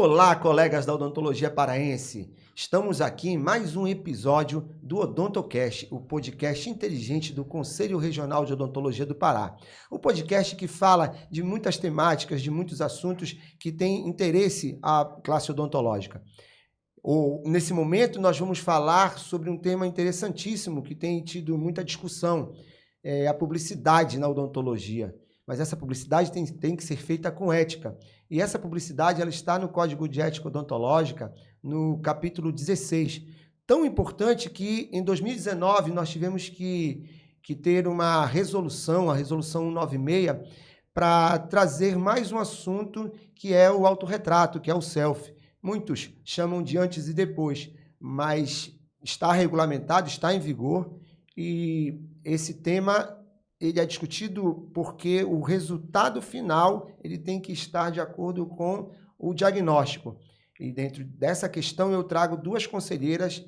Olá, colegas da Odontologia Paraense! Estamos aqui em mais um episódio do Odontocast, o podcast inteligente do Conselho Regional de Odontologia do Pará. O podcast que fala de muitas temáticas, de muitos assuntos que têm interesse à classe odontológica. Nesse momento, nós vamos falar sobre um tema interessantíssimo que tem tido muita discussão, a publicidade na odontologia. Mas essa publicidade tem que ser feita com ética. E essa publicidade ela está no Código de Ética Odontológica, no capítulo 16. Tão importante que, em 2019, nós tivemos que ter uma resolução, a Resolução 196, para trazer mais um assunto que é o autorretrato, que é o selfie. Muitos chamam de antes e depois, mas está regulamentado, está em vigor, e esse tema ele é discutido porque o resultado final ele tem que estar de acordo com o diagnóstico. E dentro dessa questão eu trago duas conselheiras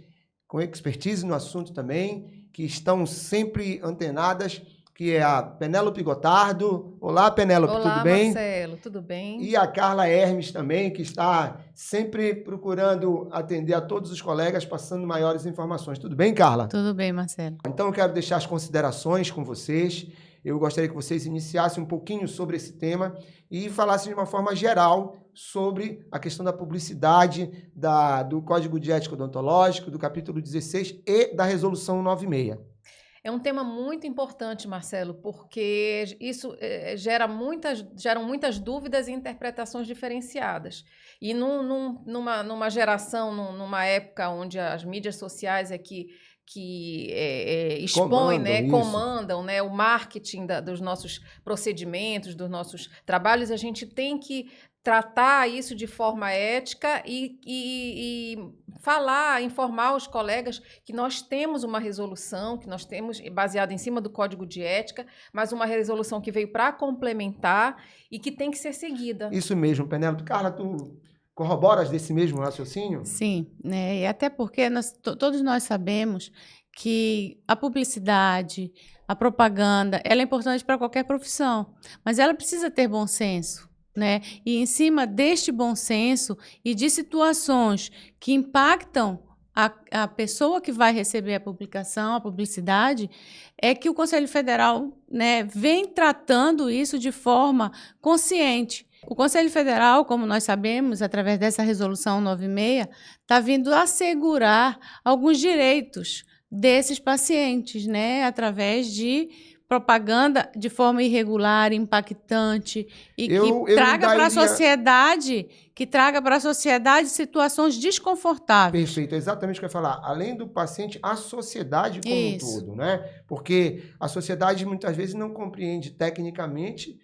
com expertise no assunto também, que estão sempre antenadas, que é a Penélope Gotardo. Olá, Penélope, Olá, tudo bem? Olá, Marcelo, tudo bem? E a Carla Hermes também, que está sempre procurando atender a todos os colegas, passando maiores informações. Tudo bem, Carla? Tudo bem, Marcelo. Então eu quero deixar as considerações com vocês. Eu gostaria que vocês iniciassem um pouquinho sobre esse tema e falassem de uma forma geral sobre a questão da publicidade, do Código de Ética Odontológico, do capítulo 16 e da Resolução 96. É um tema muito importante, Marcelo, porque isso geram muitas dúvidas e interpretações diferenciadas. E numa geração, numa época onde as mídias sociais expõem, comandam, o marketing dos nossos procedimentos, dos nossos trabalhos, a gente tem que tratar isso de forma ética e informar os colegas que nós temos uma resolução, que nós temos baseada em cima do Código de Ética, mas uma resolução que veio para complementar e que tem que ser seguida. Isso mesmo, Penélope. Carla, tu corroboras desse mesmo raciocínio? Sim, né? E até porque todos nós sabemos que a publicidade, a propaganda, ela é importante para qualquer profissão, mas ela precisa ter bom senso. Né? E em cima deste bom senso e de situações que impactam a pessoa que vai receber a publicação, a publicidade, é que o Conselho Federal, né, vem tratando isso de forma consciente. O Conselho Federal, como nós sabemos, através dessa Resolução 96, está vindo assegurar alguns direitos desses pacientes, né, através de propaganda de forma irregular, impactante e que traga para a sociedade situações desconfortáveis. Perfeito, é exatamente o que eu ia falar. Além do paciente, a sociedade como um todo, né? Porque a sociedade muitas vezes não compreende tecnicamente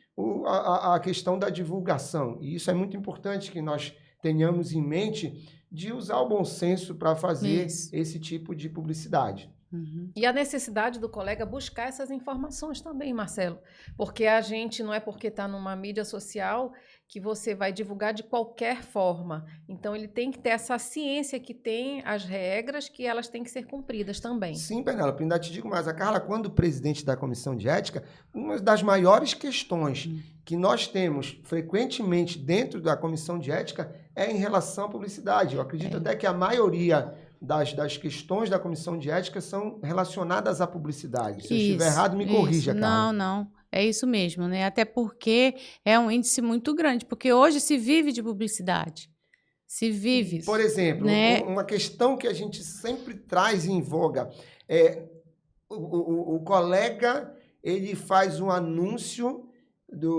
a questão da divulgação. E isso é muito importante que nós tenhamos em mente de usar o bom senso para fazer esse tipo de publicidade. Uhum. E a necessidade do colega buscar essas informações também, Marcelo, porque a gente não é porque está numa mídia social que você vai divulgar de qualquer forma. Então, ele tem que ter essa ciência que tem as regras, que elas têm que ser cumpridas também. Sim, Penélope, ainda te digo mais. A Carla, quando presidente da Comissão de Ética, uma das maiores questões que nós temos frequentemente dentro da Comissão de Ética é em relação à publicidade. Eu acredito até que a maioria das questões da Comissão de Ética são relacionadas à publicidade. Se eu estiver errado, me corrija, Carla. Não. É isso mesmo, né? Até porque é um índice muito grande, porque hoje se vive de publicidade. Se vive. Por exemplo, né? Uma questão que a gente sempre traz em voga é o colega, ele faz um anúncio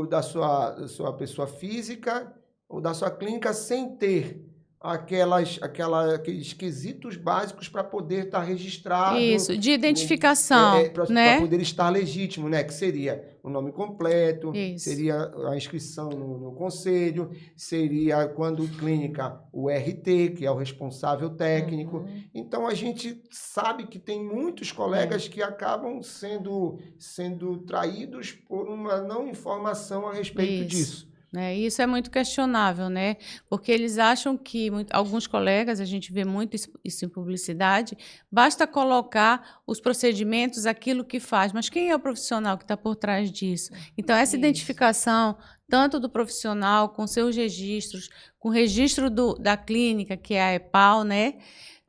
da sua pessoa física ou da sua clínica sem ter aqueles quesitos básicos para poder estar registrado. Isso, de identificação, né? Para poder estar legítimo, né? Que seria o nome completo, isso. Seria a inscrição no conselho, seria quando clínica o RT, que é o responsável técnico. Uhum. Então, a gente sabe que tem muitos colegas que acabam sendo traídos por uma não informação a respeito disso. né? E isso é muito questionável, né? Porque eles acham que, alguns colegas, a gente vê muito isso em publicidade, basta colocar os procedimentos, aquilo que faz, mas quem é o profissional que está por trás disso? Então, essa identificação, tanto do profissional, com seus registros, com o registro da clínica, que é a EPAL, né?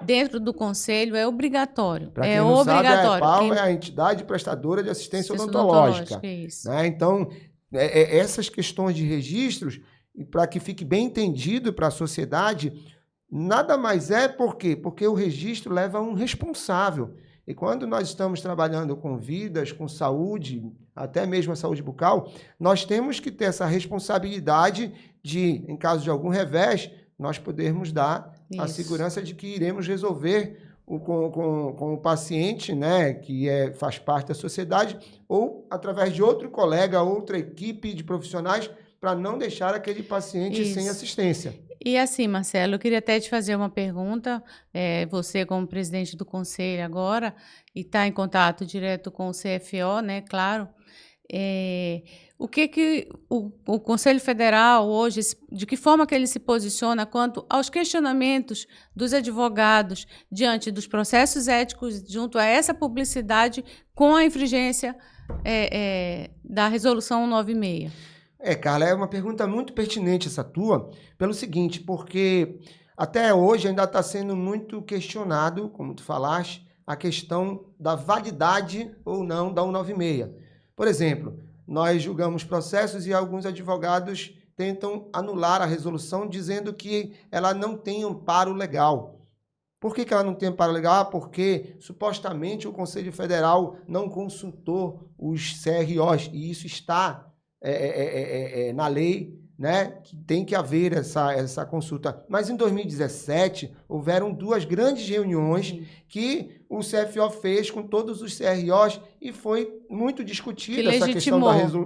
Dentro do conselho é obrigatório. Para quem não sabe, a EPAL é a entidade prestadora de assistência odontológica. Isso. Né? Então, essas questões de registros, para que fique bem entendido para a sociedade, nada mais é por quê? Porque o registro leva um responsável. E quando nós estamos trabalhando com vidas, com saúde, até mesmo a saúde bucal, nós temos que ter essa responsabilidade de, em caso de algum revés, nós podermos dar a segurança de que iremos resolver com o paciente, né, que faz parte da sociedade, ou através de outro colega, outra equipe de profissionais, para não deixar aquele paciente sem assistência. E assim, Marcelo, eu queria até te fazer uma pergunta. Você, como presidente do conselho agora, e está em contato direto com o CFO, né, claro. O que o Conselho Federal hoje, de que forma que ele se posiciona quanto aos questionamentos dos advogados diante dos processos éticos junto a essa publicidade com a infringência da Resolução 196? Carla, é uma pergunta muito pertinente essa tua, pelo seguinte, porque até hoje ainda está sendo muito questionado, como tu falaste, a questão da validade ou não da 196. Por exemplo, nós julgamos processos e alguns advogados tentam anular a resolução dizendo que ela não tem amparo legal. Por que ela não tem amparo legal? Porque, supostamente, o Conselho Federal não consultou os CROs, e isso está na lei, né, que tem que haver essa consulta. Mas em 2017, houveram 2 grandes reuniões que o CFO fez com todos os CROs e foi muito discutida essa questão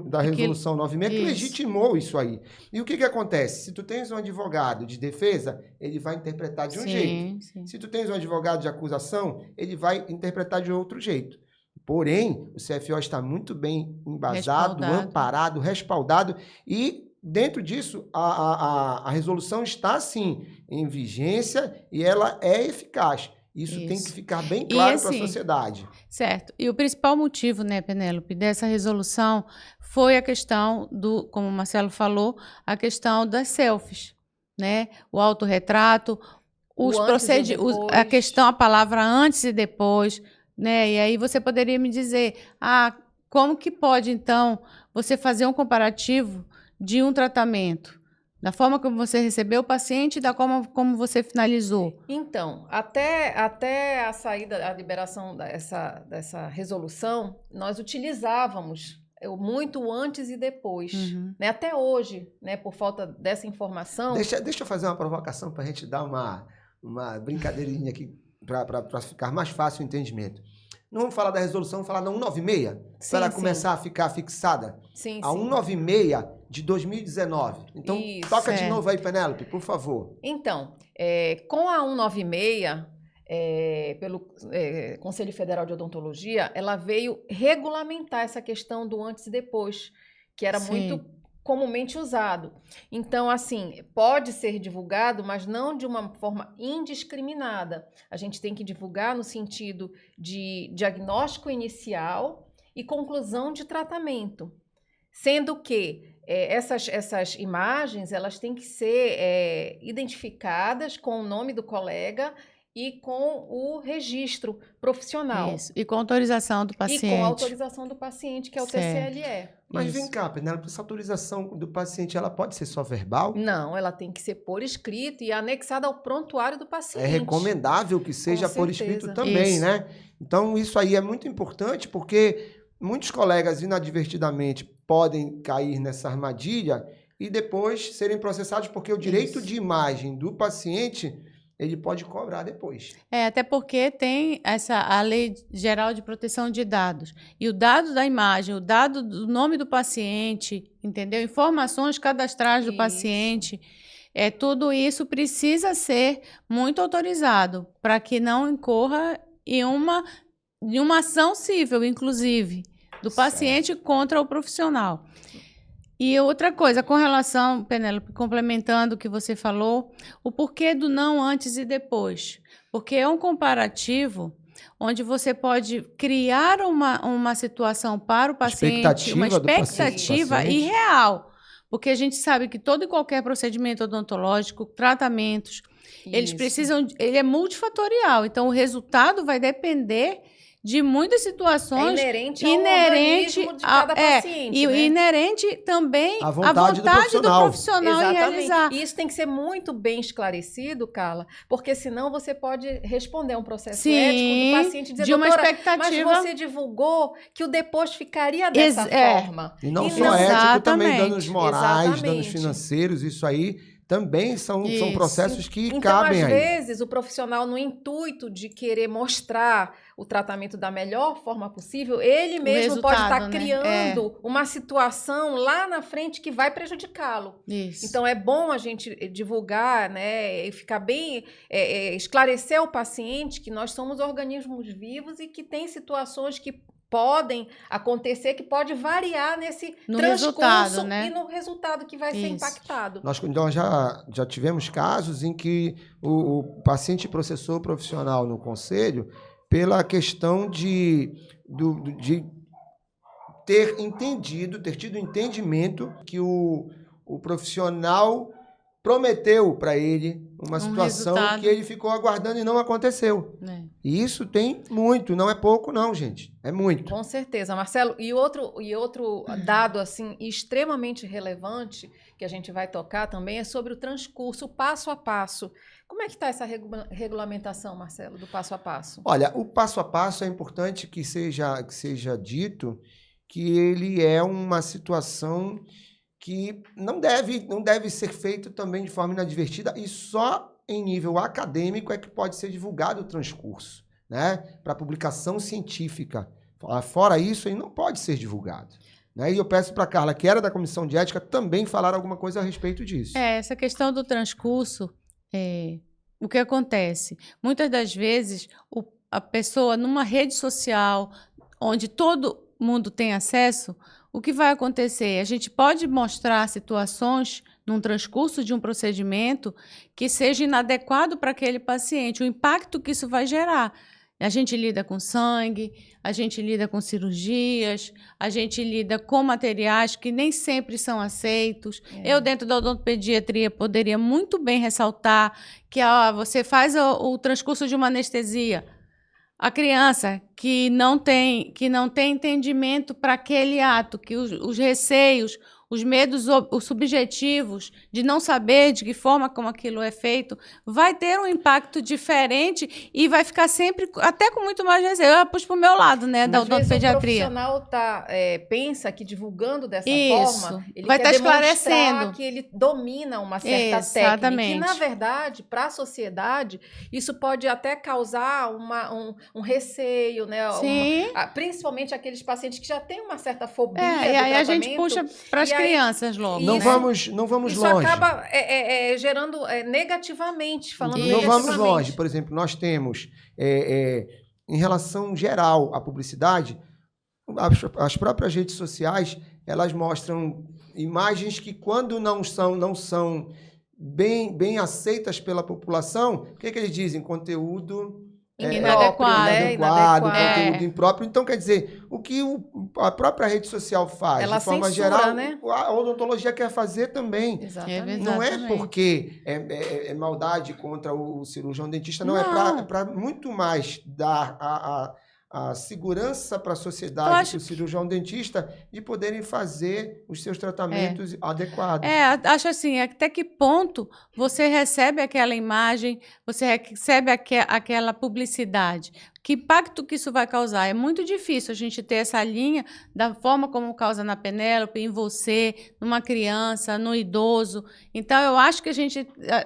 da resolução 96, que legitimou isso aí. E o que acontece? Se tu tens um advogado de defesa, ele vai interpretar de um jeito. Sim. Se tu tens um advogado de acusação, ele vai interpretar de outro jeito. Porém, o CFO está muito bem embasado, amparado, respaldado, e dentro disso, a resolução está, sim, em vigência e ela é eficaz. Isso tem que ficar bem claro para a sociedade. Certo. E o principal motivo, né, Penélope, dessa resolução foi a questão como o Marcelo falou, a questão das selfies, né? O autorretrato, a questão, a palavra antes e depois, né? E aí você poderia me dizer, como que pode, então, você fazer um comparativo de um tratamento, da forma como você recebeu o paciente e da forma como você finalizou? Então, até a saída, a liberação dessa resolução, nós utilizávamos muito antes e depois. Né? Até hoje, né, por falta dessa informação... Deixa eu fazer uma provocação para a gente dar uma brincadeirinha aqui, para ficar mais fácil o entendimento. Não vamos falar da resolução, vamos falar da 196, para ela começar a ficar fixada. Sim, a 196 de 2019. Então, toca de novo aí, Penélope, por favor. Então, com a 196, pelo Conselho Federal de Odontologia, ela veio regulamentar essa questão do antes e depois, que era muito comumente usado. Então, assim, pode ser divulgado, mas não de uma forma indiscriminada. A gente tem que divulgar no sentido de diagnóstico inicial e conclusão de tratamento. Sendo que essas imagens, elas têm que ser identificadas com o nome do colega e com o registro profissional. Isso. E com autorização do paciente. E com a autorização do paciente, que é o TCLE. Mas vem cá, Penélope, essa autorização do paciente, ela pode ser só verbal? Não, ela tem que ser por escrito e anexada ao prontuário do paciente. É recomendável que seja por escrito também, né? Então, isso aí é muito importante, porque muitos colegas, inadvertidamente, podem cair nessa armadilha e depois serem processados, porque o direito de imagem do paciente... ele pode cobrar depois. Até porque tem a Lei Geral de Proteção de Dados. E o dado da imagem, o dado do nome do paciente, entendeu? Informações cadastrais do paciente, tudo isso precisa ser muito autorizado para que não incorra em uma ação civil, inclusive, do paciente contra o profissional. E outra coisa, com relação, Penélope, complementando o que você falou, o porquê do não antes e depois. Porque é um comparativo onde você pode criar uma situação para o paciente, uma expectativa irreal. Porque a gente sabe que todo e qualquer procedimento odontológico, tratamentos, eles precisam, ele é multifatorial. Então, o resultado vai depender de muitas situações inerente ao organismo de cada paciente, e né? inerente também à vontade do profissional em realizar. E isso tem que ser muito bem esclarecido, Carla, porque senão você pode responder a um processo ético do paciente dizer, de uma expectativa, mas você divulgou que o depois ficaria dessa forma. E não só ético, também danos morais, danos financeiros, isso aí também são processos que cabem aí. Então, às vezes, o profissional, no intuito de querer mostrar o tratamento da melhor forma possível, ele mesmo pode estar criando uma situação lá na frente que vai prejudicá-lo. Então, é bom a gente divulgar, né, e ficar bem, esclarecer ao paciente que nós somos organismos vivos e que tem situações que podem acontecer, que pode variar nesse transcurso e no resultado que vai ser impactado. Nós já tivemos casos em que o paciente processou o profissional no conselho pela questão de ter tido entendimento que o profissional prometeu para ele uma situação que ele ficou aguardando e não aconteceu. E isso tem muito, não é pouco não, gente. É muito. Com certeza, Marcelo. E outro dado assim extremamente relevante que a gente vai tocar também é sobre o transcurso, o passo a passo. Como é que está essa regulamentação, Marcelo, do passo a passo? Olha, o passo a passo é importante que seja dito que ele é uma situação que não deve ser feito também de forma inadvertida e só em nível acadêmico é que pode ser divulgado o transcurso, né? Para publicação científica. Fora isso, ele não pode ser divulgado. Né? E eu peço para a Carla, que era da Comissão de Ética, também falar alguma coisa a respeito disso. Essa questão do transcurso, o que acontece? Muitas das vezes, a pessoa, numa rede social, onde todo mundo tem acesso, o que vai acontecer? A gente pode mostrar situações num transcurso de um procedimento que seja inadequado para aquele paciente, o impacto que isso vai gerar. A gente lida com sangue, a gente lida com cirurgias, a gente lida com materiais que nem sempre são aceitos. Eu, dentro da odontopediatria, poderia muito bem ressaltar que você faz o transcurso de uma anestesia. A criança que não tem entendimento para aquele ato, que os receios, os medos os subjetivos de não saber de que forma como aquilo é feito, vai ter um impacto diferente e vai ficar sempre, até com muito mais receio. Eu puxo para o meu lado, né, da odontopediatria. O profissional pensa que divulgando dessa forma, ele vai quer esclarecendo que ele domina uma certa técnica. E, na verdade, para a sociedade, isso pode até causar um receio, né? Principalmente aqueles pacientes que já têm uma certa fobia do tratamento. E aí a gente puxa para as crianças logo. Não vamos isso longe. Isso acaba gerando negativamente, falando Não vamos longe. Por exemplo, nós temos, em relação geral à publicidade, as próprias redes sociais, elas mostram imagens que, quando não são bem aceitas pela população, o que eles dizem? Conteúdo inadequado, conteúdo impróprio. Então, quer dizer, o que a própria rede social faz, ela de forma censura, geral, né? A odontologia quer fazer também. Exatamente. Não é porque é maldade contra o cirurgião dentista, não. É para muito mais dar a segurança para a sociedade, para o cirurgião dentista, de poderem fazer os seus tratamentos adequados. Acho assim, até que ponto você recebe aquela imagem, você recebe aquela publicidade? Que impacto que isso vai causar? É muito difícil a gente ter essa linha da forma como causa na Penélope, em você, numa criança, no idoso. Então, eu acho que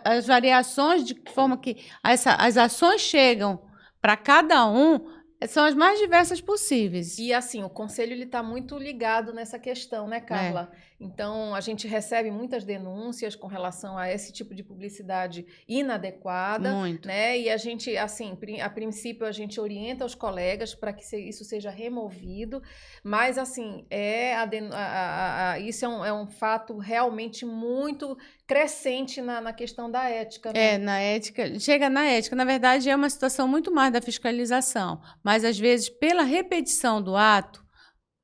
as variações de forma que as ações chegam para cada um, São as mais diversas possíveis. E assim, o conselho ele está muito ligado nessa questão, né, Carla? Então, a gente recebe muitas denúncias com relação a esse tipo de publicidade inadequada, Muito. né? E a gente, assim, a princípio a gente orienta os colegas para que isso seja removido, mas assim, isso é um fato realmente muito crescente na questão da ética. Né? Na ética, chega na ética. Na verdade, é uma situação muito mais da fiscalização, mas às vezes, pela repetição do ato,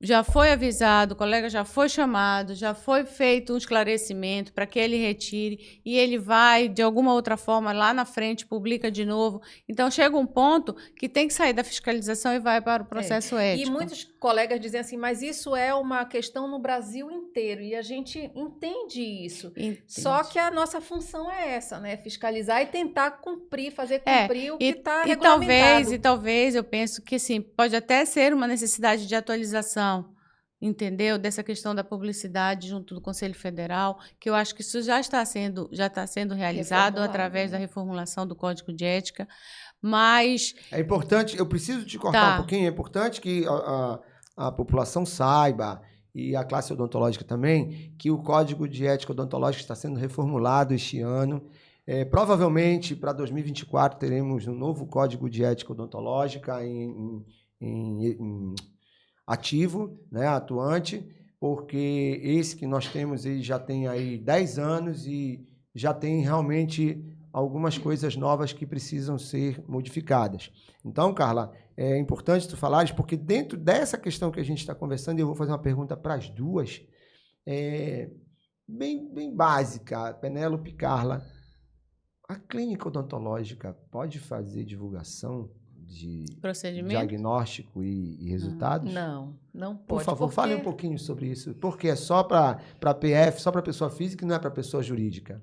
já foi avisado, o colega já foi chamado, já foi feito um esclarecimento para que ele retire e ele vai, de alguma outra forma, lá na frente, publica de novo. Então, chega um ponto que tem que sair da fiscalização e vai para o processo ético. E muitos colegas dizem assim, mas isso é uma questão no Brasil inteiro e a gente entende isso. Entende. Só que a nossa função é essa, né? Fiscalizar e tentar cumprir, fazer cumprir o que está regulamentado. E talvez, eu penso que, assim, pode até ser uma necessidade de atualização, entendeu? Dessa questão da publicidade junto do Conselho Federal, que eu acho que isso já está sendo realizado através da reformulação do Código de Ética, mas... É importante, eu preciso te cortar um pouquinho, é importante que a população saiba, e a classe odontológica também, que o Código de Ética Odontológica está sendo reformulado este ano. Provavelmente, para 2024, teremos um novo Código de Ética Odontológica em ativo, né, atuante, porque esse que nós temos ele já tem aí 10 anos e já tem realmente algumas coisas novas que precisam ser modificadas. Então, Carla, é importante tu falares, porque dentro dessa questão que a gente está conversando, eu vou fazer uma pergunta para as duas, bem básica, Penélope e Carla. A clínica odontológica pode fazer divulgação de diagnóstico e resultados? Não pode. Por favor, fale um pouquinho sobre isso. Porque é só para PF, só para pessoa física e não é para pessoa jurídica?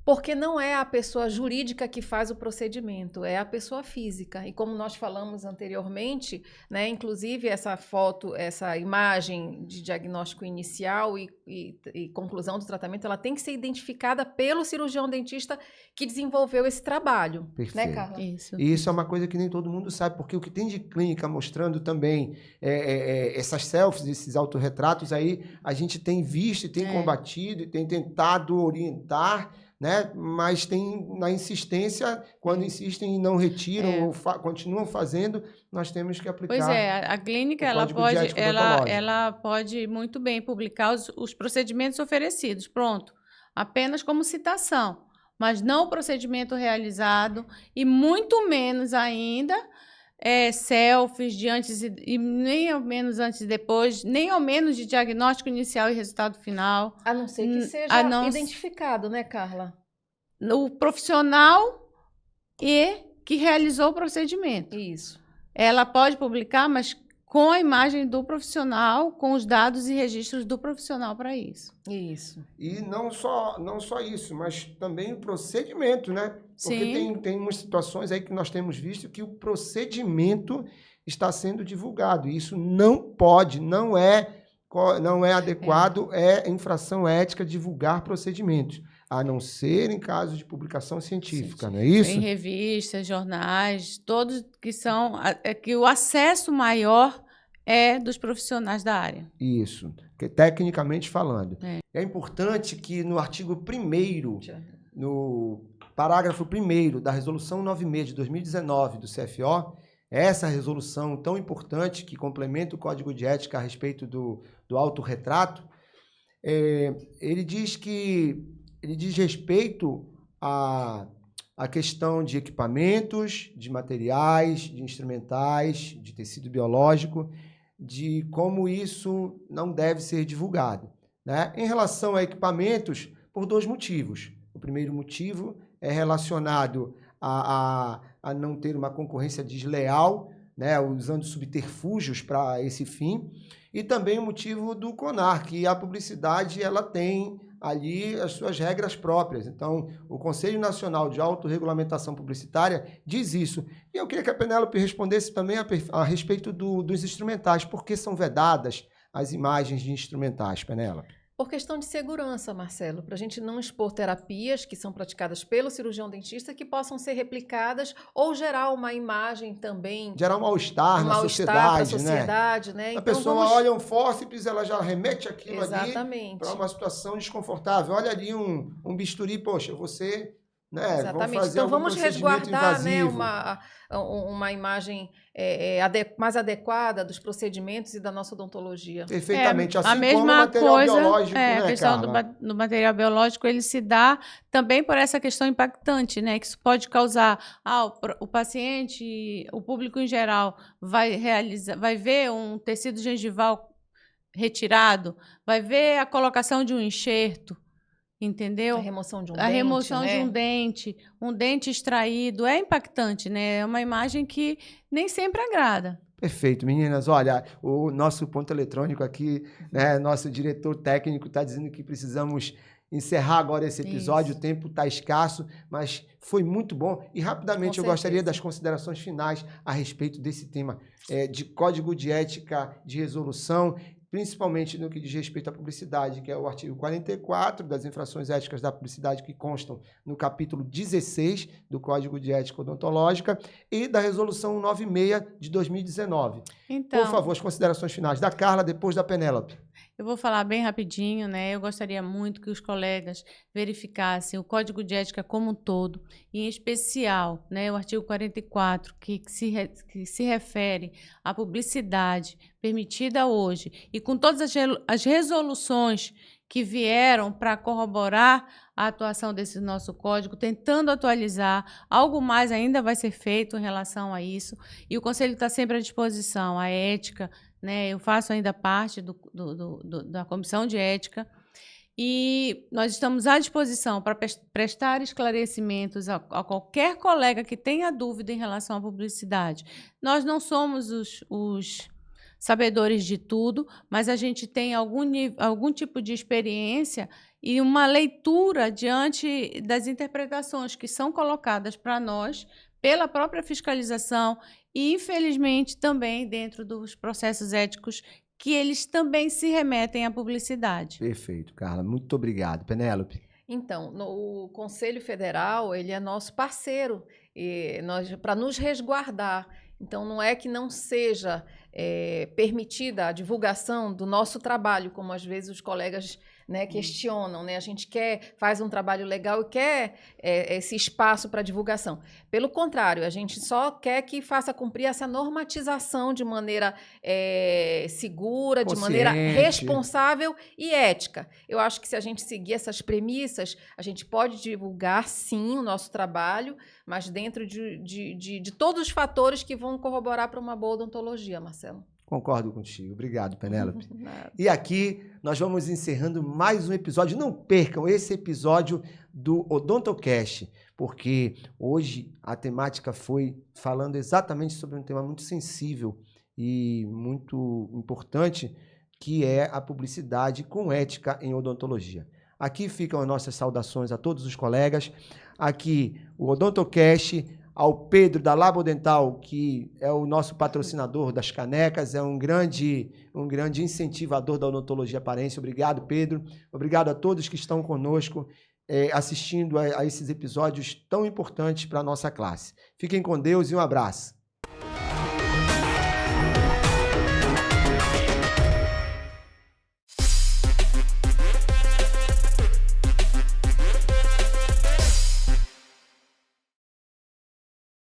Porque não é a pessoa jurídica que faz o procedimento, é a pessoa física. E como nós falamos anteriormente, né, inclusive essa foto, essa imagem de diagnóstico inicial e conclusão do tratamento, ela tem que ser identificada pelo cirurgião dentista que desenvolveu esse trabalho. Perfeito. Né, Carla? Isso. E isso é uma coisa que nem todo mundo sabe, porque o que tem de clínica mostrando também essas selfies, esses autorretratos aí, a gente tem visto e tem combatido e tem tentado orientar, né? Mas tem na insistência, quando insistem e não retiram ou continuam fazendo, nós temos que aplicar. Pois é, a clínica ela pode muito bem publicar os procedimentos oferecidos, pronto, apenas como citação, mas não o procedimento realizado e muito menos ainda selfies de antes e nem ao menos antes e depois, nem ao menos de diagnóstico inicial e resultado final. A não ser que seja identificado, né, Carla? O profissional que realizou o procedimento. Isso. Ela pode publicar, mas com a imagem do profissional, com os dados e registros do profissional para isso. Isso. E não só isso, mas também o procedimento, né? Porque tem umas situações aí que nós temos visto que o procedimento está sendo divulgado. E isso não pode, não é adequado, é infração ética divulgar procedimentos, a não ser em casos de publicação científica, não é isso? Em revistas, jornais, todos que são... que o acesso maior é dos profissionais da área. Isso, tecnicamente falando. É importante que no artigo 1º, no parágrafo 1º da Resolução 96 de 2019 do CFO, essa resolução tão importante que complementa o Código de Ética a respeito do autorretrato, ele diz respeito à questão de equipamentos, de materiais, de instrumentais, de tecido biológico, de como isso não deve ser divulgado, né? Em relação a equipamentos, por 2 motivos. O primeiro motivo é relacionado a não ter uma concorrência desleal, né, usando subterfúgios para esse fim, e também o motivo do CONAR, que a publicidade ela tem ali as suas regras próprias. Então, o Conselho Nacional de Autorregulamentação Publicitária diz isso. E eu queria que a Penélope respondesse também a respeito dos instrumentais. Por que são vedadas as imagens de instrumentais, Penélope? Por questão de segurança, Marcelo, para a gente não expor terapias que são praticadas pelo cirurgião dentista que possam ser replicadas ou gerar uma imagem também. Gerar um mal-estar na sociedade, né? A Então, pessoa olha um fórceps, ela já remete aquilo Exatamente. ali para uma situação desconfortável. Olha ali um bisturi, poxa, você... Né, Exatamente. Então, vamos resguardar, né, uma imagem mais adequada dos procedimentos e da nossa odontologia. Perfeitamente. Assim a mesma como o material coisa, biológico, né, a questão do material biológico, ele se dá também por essa questão impactante, né, que isso pode causar, o paciente, o público em geral, vai ver um tecido gengival retirado, vai ver a colocação de um enxerto, entendeu? A remoção de um dente. A remoção de um dente extraído é impactante, né? É uma imagem que nem sempre agrada. Perfeito, meninas. Olha, o nosso ponto eletrônico aqui, né, nosso diretor técnico está dizendo que precisamos encerrar agora esse episódio. O tempo está escasso, mas foi muito bom. E rapidamente eu gostaria das considerações finais a respeito desse tema de código de ética de resolução, principalmente no que diz respeito à publicidade, que é o artigo 44 das infrações éticas da publicidade, que constam no capítulo 16 do Código de Ética Odontológica, e da Resolução 96 de 2019. Então, por favor, as considerações finais da Carla, depois da Penélope. Eu vou falar bem rapidinho, né? Eu gostaria muito que os colegas verificassem o Código de Ética como um todo, e em especial, né, o artigo 44, que se refere à publicidade permitida hoje, e com todas as resoluções que vieram para corroborar a atuação desse nosso código, tentando atualizar. Algo mais ainda vai ser feito em relação a isso, e o Conselho está sempre à disposição. A ética, né, eu faço ainda parte da Comissão de Ética, e nós estamos à disposição para prestar esclarecimentos a qualquer colega que tenha dúvida em relação à publicidade. Nós não somos os sabedores de tudo, mas a gente tem algum tipo de experiência e uma leitura diante das interpretações que são colocadas para nós pela própria fiscalização e, infelizmente, também dentro dos processos éticos, que eles também se remetem à publicidade. Perfeito, Carla. Muito obrigado. Penélope. Então, o Conselho Federal, ele é nosso parceiro para nos resguardar. Então, não é que não seja permitida a divulgação do nosso trabalho, como às vezes os colegas, né, questionam, né? A gente faz um trabalho legal e quer esse espaço para divulgação. Pelo contrário, a gente só quer que faça cumprir essa normatização de maneira segura, de maneira responsável e ética. Eu acho que se a gente seguir essas premissas, a gente pode divulgar, sim, o nosso trabalho, mas dentro de todos os fatores que vão corroborar para uma boa odontologia, Marcelo. Concordo contigo. Obrigado, Penélope. E aqui nós vamos encerrando mais um episódio. Não percam esse episódio do OdontoCast, porque hoje a temática foi falando exatamente sobre um tema muito sensível e muito importante, que é a publicidade com ética em odontologia. Aqui ficam as nossas saudações a todos os colegas. Aqui o OdontoCast, ao Pedro da Labodental, que é o nosso patrocinador das canecas, é um grande incentivador da odontologia paraense. Obrigado, Pedro. Obrigado a todos que estão conosco assistindo a esses episódios tão importantes para a nossa classe. Fiquem com Deus e um abraço.